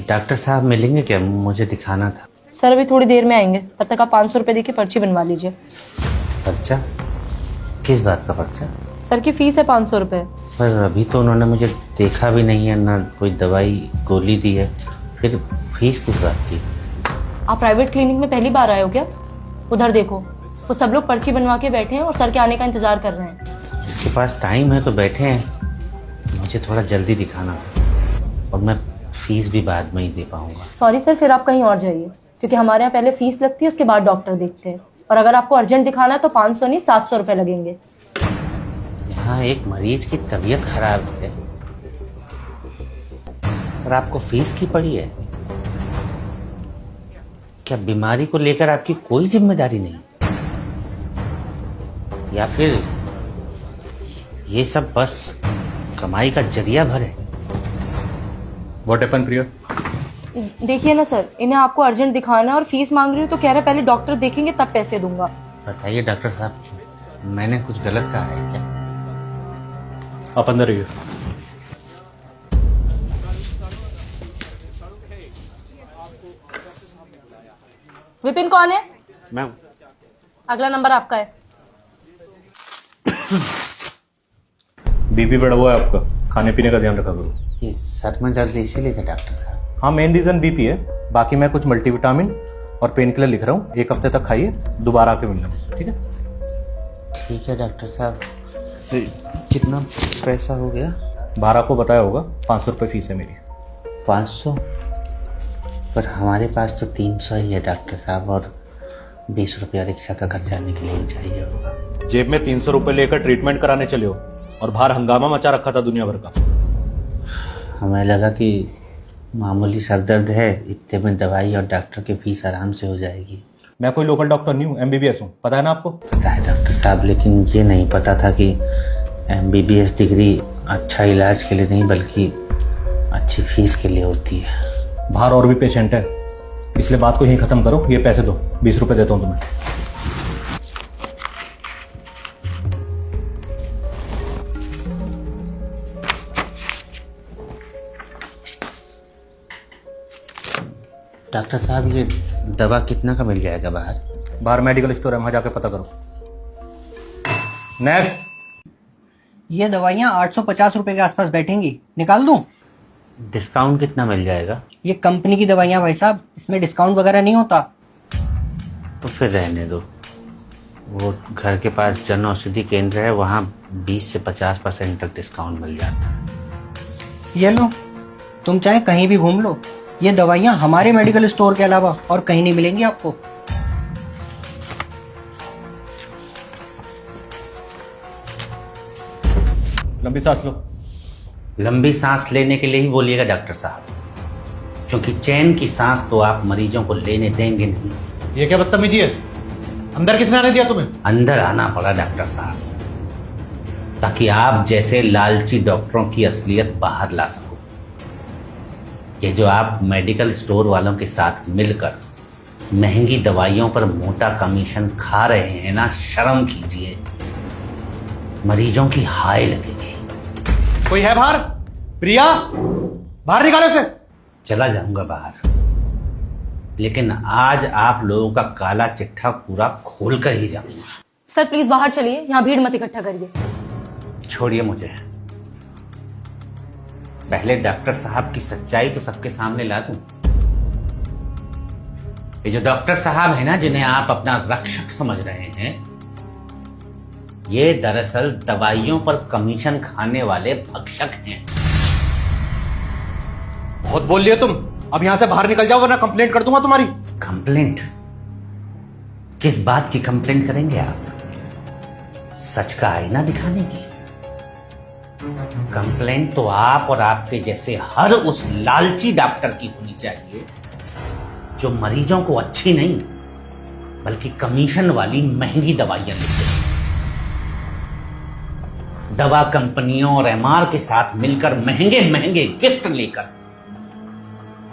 Doctor साहब मिलेंगे क्या? मुझे दिखाना था। सर अभी थोड़ी देर में आएंगे, तब तक आप 500 रुपये देके पर्ची बनवा लीजिए। पर्चा? किस बात का पर्चा? सर की फीस है 500 रुपये। पर अभी तो उन्होंने मुझे देखा भी नहीं है, ना कोई दवाई गोली दी है, फिर फीस किस बात की? आप प्राइवेट क्लिनिक में पहली बार आए हो क्या? उधर देखो, वो सब लोग पर्ची बनवा के बैठे हैं और सर के आने का इंतजार कर रहे हैं। उनके पास टाइम है तो बैठे हैं, मुझे थोड़ा जल्दी दिखाना है और मैं फीस भी बाद में ही दे पाऊंगा। सॉरी सर, फिर आप कहीं और जाइए, क्योंकि हमारे यहाँ पहले फीस लगती है, उसके बाद डॉक्टर देखते हैं। और अगर आपको अर्जेंट दिखाना है तो 500 नहीं 700 रुपये लगेंगे। यहाँ एक मरीज की तबीयत खराब है और आपको फीस की पड़ी है? क्या बीमारी को लेकर आपकी कोई जिम्मेदारी नहीं, या फिर ये सब बस कमाई का जरिया भर है? व्हाट हैपन प्रिया? देखिए ना सर, इन्हें आपको अर्जेंट दिखाना है और फीस मांग रही हो तो कह रहे पहले डॉक्टर देखेंगे तब पैसे दूंगा। बताइए डॉक्टर साहब, मैंने कुछ गलत कहा है क्या? आप अंदर रहिए। विपिन कौन है? मैं हूं। अगला नंबर आपका है। बीपी बढ़ा हुआ है आपका, खाने पीने का ध्यान रखा करो। ये सर में दर्द इसीलिए क्या डॉक्टर साहब? हाँ, मेन रीजन बीपी है। बाकी मैं कुछ मल्टीविटामिन और पेन किलर लिख रहा हूँ, 1 हफ्ते तक खाइए, दोबारा आके मिलना मुझसे, ठीक है? ठीक है डॉक्टर साहब। कितना पैसा हो गया? 12 को बताया होगा, 500 रुपये फीस है मेरी। 500? पर हमारे पास तो 300 ही है डॉक्टर साहब, और 20 रुपया रिक्शा का खर्चा आने के लिए चाहिए होगा। जेब में 300 रुपये लेकर ट्रीटमेंट कराने चले हो और बाहर हंगामा मचा रखा था दुनिया भर का। हमें लगा कि मामूली सर दर्द है, इतने में दवाई और डॉक्टर की फीस आराम से हो जाएगी। मैं कोई लोकल डॉक्टर नहीं हूँ, MBBS हूँ, पता है ना आपको? पता है डॉक्टर साहब, लेकिन ये नहीं पता था कि MBBS डिग्री अच्छा इलाज के लिए नहीं बल्कि अच्छी फीस के लिए होती है। बाहर और भी पेशेंट है, इसलिए बात को यहीं खत्म करो। ये पैसे दो, 20 रुपये देता हूँ तुम्हें। डॉक्टर साहब, ये दवा कितना का मिल जाएगा बाहर? बाहर मेडिकल स्टोर है, वहां जाके पता करो। नेक्स्ट। ये दवाइयाँ 850 रुपए के आसपास बैठेंगी, निकाल दूं? डिस्काउंट कितना मिल जाएगा? ये कंपनी की दवाइयाँ भाई साहब, इसमें डिस्काउंट वगैरह नहीं होता। तो फिर रहने दो। वो घर के पास जन औषधि केंद्र है, वहाँ 20 से 50% तक डिस्काउंट मिल जाता है। ये लो, तुम चाहे कहीं भी घूम लो, ये दवाइयाँ हमारे मेडिकल स्टोर के अलावा और कहीं नहीं मिलेंगी आपको। लंबी सांस लो। लंबी सांस लेने के लिए ही बोलिएगा डॉक्टर साहब, क्योंकि चैन की सांस तो आप मरीजों को लेने देंगे नहीं। ये क्या बदतमीजी है? अंदर किसने आने दिया तुम्हें? अंदर आना पड़ा डॉक्टर साहब, ताकि आप जैसे लालची डॉक्टरों की असलियत बाहर ला सको। ये जो आप मेडिकल स्टोर वालों के साथ मिलकर महंगी दवाइयों पर मोटा कमीशन खा रहे हैं ना, शर्म कीजिए, मरीजों की हाय लगेगी। कोई है बाहर? प्रिया, बाहर निकालो इसे। चला जाऊंगा बाहर, लेकिन आज आप लोगों का काला चिट्ठा पूरा खोल कर ही जाऊंगा। सर प्लीज बाहर चलिए, यहाँ भीड़ मत इकट्ठा करिए। छोड़िए मुझे, पहले डॉक्टर साहब की सच्चाई तो सबके सामने ला दूं। ये जो डॉक्टर साहब है ना, जिन्हें आप अपना रक्षक समझ रहे हैं, ये दरअसल दवाइयों पर कमीशन खाने वाले भक्षक हैं। बहुत बोल लिए तुम, अब यहां से बाहर निकल जाओ वरना कंप्लेंट कर दूंगा तुम्हारी। कंप्लेंट? किस बात की कंप्लेंट करेंगे आप? सच का आईना दिखाने की? कंप्लेंट तो आप और आपके जैसे हर उस लालची डॉक्टर की होनी चाहिए जो मरीजों को अच्छी नहीं बल्कि कमीशन वाली महंगी दवाइयां देते हैं। दवा कंपनियों और MR के साथ मिलकर महंगे महंगे गिफ्ट लेकर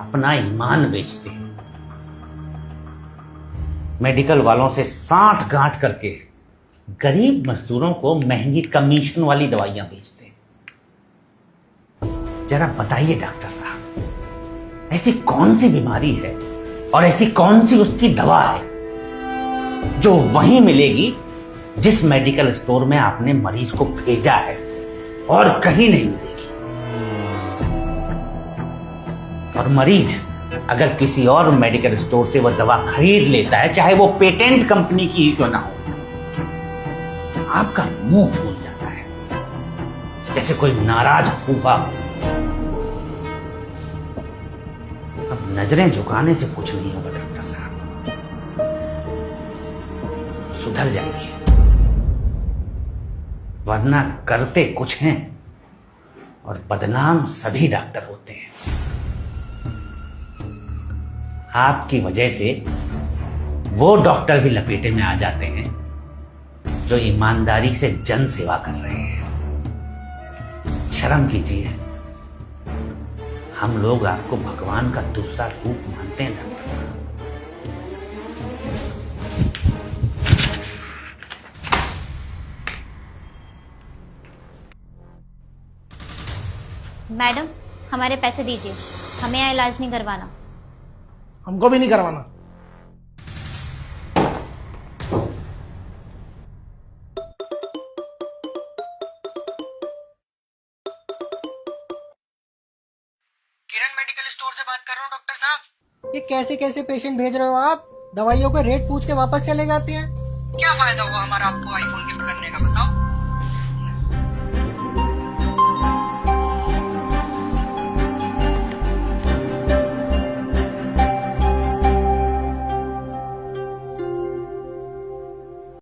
अपना ईमान बेचते हैं। मेडिकल वालों से साठ गांठ करके गरीब मजदूरों को महंगी कमीशन वाली दवाइयां बेचते हैं। जरा बताइए डॉक्टर साहब, ऐसी कौन सी बीमारी है और ऐसी कौन सी उसकी दवा है जो वहीं मिलेगी जिस मेडिकल स्टोर में आपने मरीज को भेजा है और कहीं नहीं मिलेगी। और मरीज अगर किसी और मेडिकल स्टोर से वह दवा खरीद लेता है, चाहे वो पेटेंट कंपनी की ही क्यों ना हो, आपका मुंह फूल जाता है जैसे कोई नाराज फूफा हो। अब नजरें झुकाने से कुछ नहीं होगा डॉक्टर साहब, सुधर जाइए, वरना करते कुछ हैं और बदनाम सभी डॉक्टर होते हैं। आपकी वजह से वो डॉक्टर भी लपेटे में आ जाते हैं जो ईमानदारी से जन सेवा कर रहे हैं। शर्म कीजिए, हम लोग आपको भगवान का दूसरा रूप मानते हैं डॉक्टर साहब। मैडम, हमारे पैसे दीजिए, हमें यहाँ इलाज नहीं करवाना। हमको भी नहीं करवाना। किरण मेडिकल स्टोर से बात कर रहा हूँ डॉक्टर साहब। ये कैसे कैसे पेशेंट भेज रहे हो आप? दवाइयों का रेट पूछ के वापस चले जाते हैं। क्या फायदा हुआ हमारा आपको आईफोन गिफ्ट करने का?